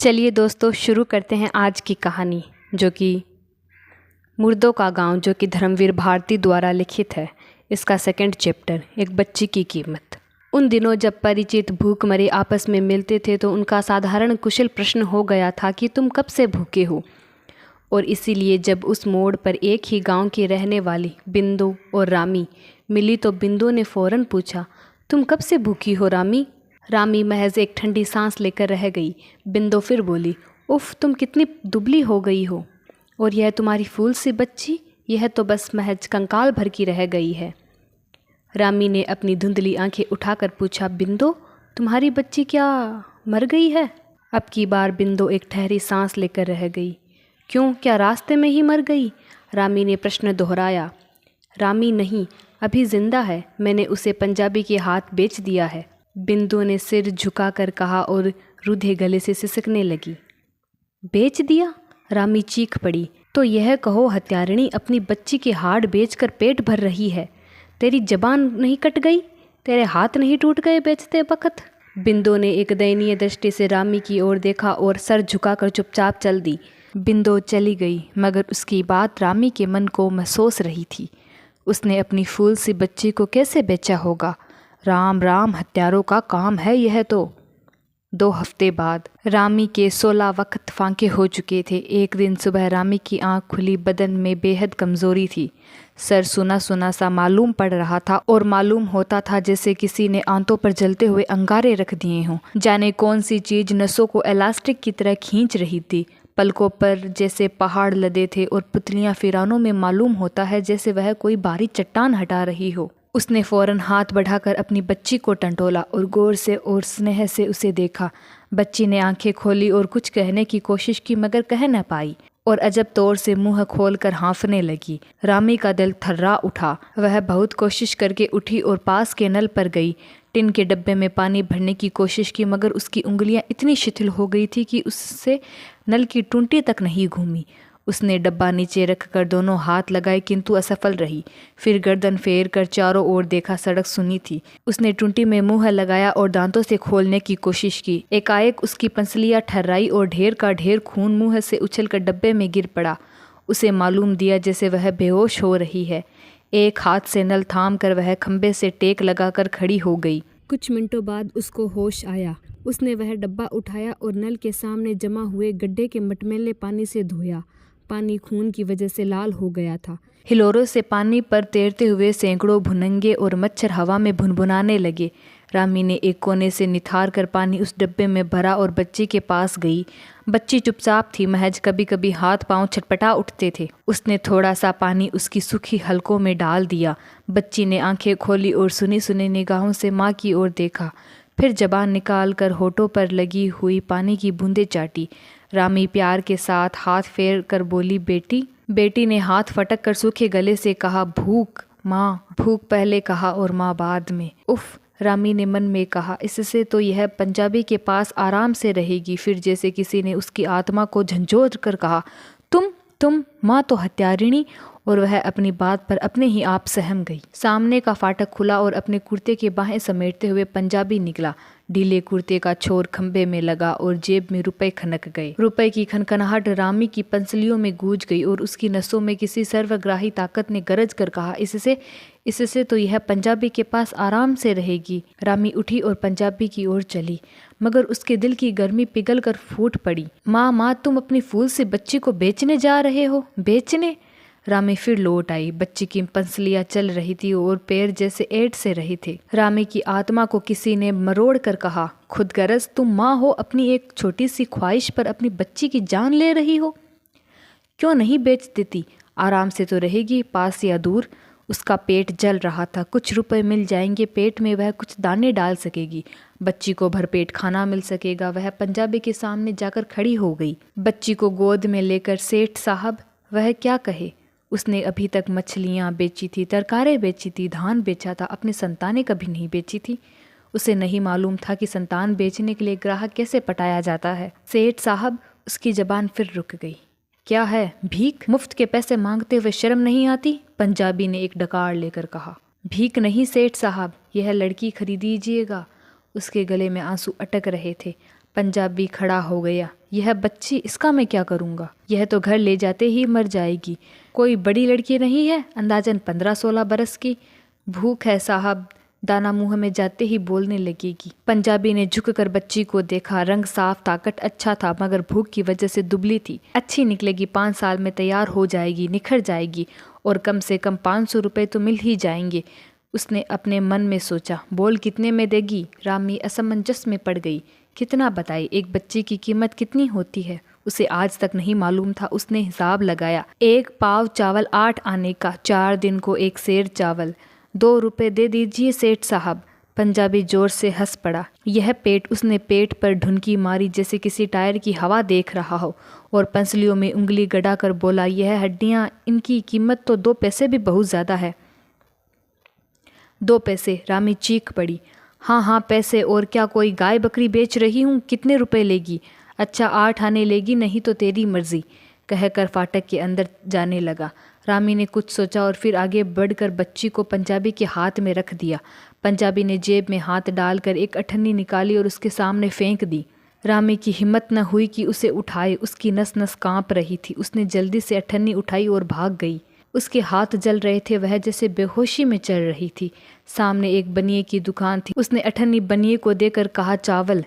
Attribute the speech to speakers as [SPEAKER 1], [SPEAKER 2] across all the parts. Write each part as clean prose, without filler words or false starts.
[SPEAKER 1] चलिए दोस्तों, शुरू करते हैं आज की कहानी, जो कि मुर्दों का गांव, जो कि धर्मवीर भारती द्वारा लिखित है। इसका सेकंड चैप्टर, एक बच्ची की कीमत। उन दिनों जब परिचित भूखमरे आपस में मिलते थे तो उनका साधारण कुशल प्रश्न हो गया था कि तुम कब से भूखे हो। और इसीलिए जब उस मोड़ पर एक ही गांव की रहने वाली बिंदु और रामी मिली तो बिंदु ने फौरन पूछा, तुम कब से भूखी हो रामी? रामी महज एक ठंडी सांस लेकर रह गई। बिंदु फिर बोली, उफ, तुम कितनी दुबली हो गई हो। और यह तुम्हारी फूल सी बच्ची, यह तो बस महज कंकाल भर की रह गई है। रामी ने अपनी धुंधली आंखें उठाकर पूछा, बिंदु, तुम्हारी बच्ची क्या मर गई है? अब की बार बिंदु एक ठहरी सांस लेकर रह गई। क्यों, क्या रास्ते में ही मर गई? रामी ने प्रश्न दोहराया। रामी नहीं, अभी जिंदा है। मैंने उसे पंजाबी के हाथ बेच दिया है, बिंदु ने सिर झुकाकर कहा और रूधे गले से सिसकने लगी। बेच दिया? रामी चीख पड़ी। तो यह कहो हत्यारिणी अपनी बच्ची के हाड़ बेचकर पेट भर रही है। तेरी जबान नहीं कट गई? तेरे हाथ नहीं टूट गए बेचते वक्त? बिंदु ने एक दयनीय दृष्टि से रामी की ओर देखा और सर झुकाकर चुपचाप चल दी। बिंदु चली गई, मगर उसकी बात रामी के मन को महसूस रही थी। उसने अपनी फूल सी बच्ची को कैसे बेचा होगा? राम राम, हत्यारों का काम है यह तो। 2 हफ्ते बाद रामी के 16 वक्त फांके हो चुके थे। एक दिन सुबह रामी की आंख खुली। बदन में बेहद कमजोरी थी। सर सुना सुना सा मालूम पड़ रहा था और मालूम होता था जैसे किसी ने आंतों पर जलते हुए अंगारे रख दिए हों। जाने कौन सी चीज नसों को इलास्टिक की तरह खींच रही थी। पलकों पर जैसे पहाड़ लदे थे और पुतलियां फिरानों में मालूम होता है जैसे वह कोई भारी चट्टान हटा रही हो। उसने फौरन हाथ बढ़ाकर अपनी बच्ची को टंटोला और गौर से और स्नेह से उसे देखा। बच्ची ने आंखें खोली और कुछ कहने की कोशिश की, मगर कह न पाई और अजब तौर से मुंह खोलकर हाँफने लगी। रामी का दिल थर्रा उठा। वह बहुत कोशिश करके उठी और पास के नल पर गई। टिन के डब्बे में पानी भरने की कोशिश की, मगर उसकी उंगलियां इतनी शिथिल हो गई थी कि उससे नल की टूंटी तक नहीं घूमी। उसने डब्बा नीचे रखकर दोनों हाथ लगाए, किंतु असफल रही। फिर गर्दन फेर कर चारों ओर देखा। सड़क सुनी थी। उसने टूंटी में मुंह लगाया और दांतों से खोलने की कोशिश की। एकाएक उसकी पंसलियां ठर्राई और ढेर का ढेर खून मुंह से उछलकर डब्बे में गिर पड़ा। उसे मालूम दिया जैसे वह बेहोश हो रही है। एक हाथ से नल थाम कर वह खंबे से टेक लगाकर खड़ी हो गई। कुछ मिनटों बाद उसको होश आया। उसने वह डब्बा उठाया और नल के सामने जमा हुए गड्ढे के मटमैले पानी से धोया। पानी खून की वजह से लाल हो गया था। हिलोरों से पानी पर तैरते हुए सैकड़ों भुनंगे और मच्छर हवा में भुनभुनाने लगे। रामी ने एक कोने से निथार कर पानी उस डब्बे में भरा और बच्ची के पास गई। बच्ची चुपचाप थी, महज कभी कभी हाथ पांव छटपटा उठते थे। उसने थोड़ा सा पानी उसकी सूखी हलकों में डाल दिया। बच्ची ने आंखें खोली और सुनी सुनी निगाहों से माँ की ओर देखा। फिर जबान निकाल कर होठों पर लगी हुई पानी की बूंदें चाटी। रामी प्यार के साथ हाथ फेर कर बोली, बेटी। बेटी ने हाथ फटक कर सूखे गले से कहा, भूख माँ। भूख पहले कहा और माँ बाद में। उफ, रामी ने मन में कहा, इससे तो यह पंजाबी के पास आराम से रहेगी। फिर जैसे किसी ने उसकी आत्मा को झंझोर कर कहा, तुम माँ तो हत्यारिणी। और वह अपनी बात पर अपने ही आप सहम गई। सामने का फाटक खुला और अपने कुर्ते के बाहें समेटते हुए पंजाबी निकला। ढीले कुर्ते का छोर खंबे में लगा और जेब में रुपए खनक गए। रुपए की खनखनाहट रामी की पंसलियों में गूंज गई और उसकी नसों में किसी सर्वग्राही ताकत ने गरज कर कहा, इससे तो यह पंजाबी के पास आराम से रहेगी। रामी उठी और पंजाबी की ओर चली, मगर उसके दिल की गर्मी पिघल कर फूट पड़ी। माँ, तुम अपनी फूल से बच्ची को बेचने जा रहे हो? बेचने? रामी फिर लौट आई। बच्ची की पंसलियां चल रही थी और पैर जैसे ऐंठ से रहे थे। रामी की आत्मा को किसी ने मरोड़ कर कहा, खुदगर्ज तुम माँ हो, अपनी एक छोटी सी ख्वाहिश पर अपनी बच्ची की जान ले रही हो। क्यों नहीं बेच देती? आराम से तो रहेगी, पास या दूर। उसका पेट जल रहा था। कुछ रुपए मिल जाएंगे, पेट में वह कुछ दाने डाल सकेगी। बच्ची को भरपेट खाना मिल सकेगा। वह पंजाबी के सामने जाकर खड़ी हो गई। बच्ची को गोद में लेकर, सेठ साहब, वह क्या कहे। उसने अभी तक मछलियाँ बेची थी, तरकारें बेची थी, धान बेचा था, अपनी संतानें कभी नहीं बेची थी। उसे नहीं मालूम था कि संतान बेचने के लिए ग्राहक कैसे पटाया जाता है। सेठ साहब, उसकी जबान फिर रुक गई। क्या है, भीख? मुफ्त के पैसे मांगते हुए शर्म नहीं आती? पंजाबी ने एक डकार लेकर कहा। भीख नहीं सेठ साहब, यह लड़की खरीदीजिएगा। उसके गले में आंसू अटक रहे थे। पंजाबी खड़ा हो गया। यह बच्ची, इसका मैं क्या करूँगा? यह तो घर ले जाते ही मर जाएगी। कोई बड़ी लड़की नहीं है, अंदाजन 15-16 बरस की। भूख है साहब, दाना मुंह में जाते ही बोलने लगेगी। पंजाबी ने झुककर बच्ची को देखा। रंग साफ, ताकत अच्छा था, मगर भूख की वजह से दुबली थी। अच्छी निकलेगी, 5 साल में तैयार हो जाएगी, निखर जाएगी और कम से कम 500 रुपये तो मिल ही जाएंगे। उसने अपने मन में सोचा। बोल कितने में देगी? रामी असमंजस में पड़ गई। कितना बताए? एक बच्चे की कीमत कितनी होती है उसे आज तक नहीं मालूम था। उसने हिसाब लगाया। 1 पाव चावल 8 आने का, 4 दिन को 1 सेर चावल। 2 रुपये दे दीजिए सेठ साहब। पंजाबी जोर से हंस पड़ा। यह पेट, उसने पेट पर ढुनकी मारी जैसे किसी टायर की हवा देख रहा हो और पंसलियों में उंगली गड़ा कर बोला, यह हड्डियाँ, इनकी कीमत तो 2 पैसे भी बहुत ज़्यादा है। 2 पैसे? रामी चीख पड़ी। हाँ पैसे, और क्या कोई गाय बकरी बेच रही हूँ? कितने रुपए लेगी? अच्छा 8 आने लेगी, नहीं तो तेरी मर्जी, कहकर फाटक के अंदर जाने लगा। रामी ने कुछ सोचा और फिर आगे बढ़कर बच्ची को पंजाबी के हाथ में रख दिया। पंजाबी ने जेब में हाथ डालकर एक अठन्नी निकाली और उसके सामने फेंक दी। रामी की हिम्मत न हुई कि उसे उठाए। उसकी नस नस कांप रही थी। उसने जल्दी से अठन्नी उठाई और भाग गई। उसके हाथ जल रहे थे, वह जैसे बेहोशी में चल रही थी। सामने एक बनिए की दुकान थी। उसने अठन्नी बनिए को देकर कहा, चावल?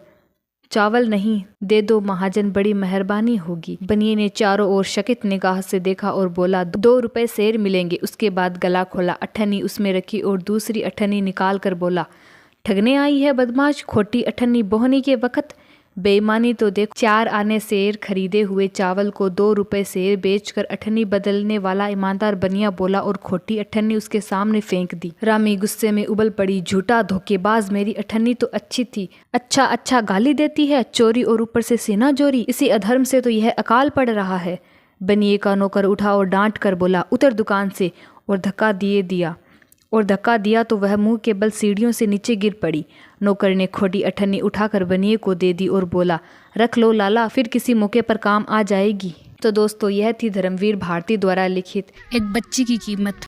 [SPEAKER 1] चावल नहीं, दे दो महाजन, बड़ी मेहरबानी होगी। बनिए ने चारों ओर शकित निगाह से देखा और बोला, 2 रुपए सेर मिलेंगे। उसके बाद गला खोला, अठन्नी उसमें रखी और दूसरी अठन्नी निकाल कर बोला, ठगने आई है बदमाश, खोटी अठन्नी बोहनी के वक्त। बेईमानी तो देख। 4 आने सेर खरीदे हुए चावल को 2 रुपए सेर बेचकर अठन्नी बदलने वाला ईमानदार बनिया बोला और खोटी अठन्नी उसके सामने फेंक दी। रामी गुस्से में उबल पड़ी। झूठा धोखेबाज, मेरी अठन्नी तो अच्छी थी। अच्छा गाली देती है, चोरी और ऊपर से सीना जोरी। इसी अधर्म से तो यह अकाल पड़ रहा है। बनिए का नौकर उठा और डांट कर बोला, उतर दुकान से, और धक्का दिया तो वह मुंह के बल सीढ़ियों से नीचे गिर पड़ी। नौकर ने खोटी अठन्नी उठाकर बनिए को दे दी और बोला, रख लो लाला, फिर किसी मौके पर काम आ जाएगी। तो दोस्तों, यह थी धर्मवीर भारती द्वारा लिखित एक बच्ची की कीमत।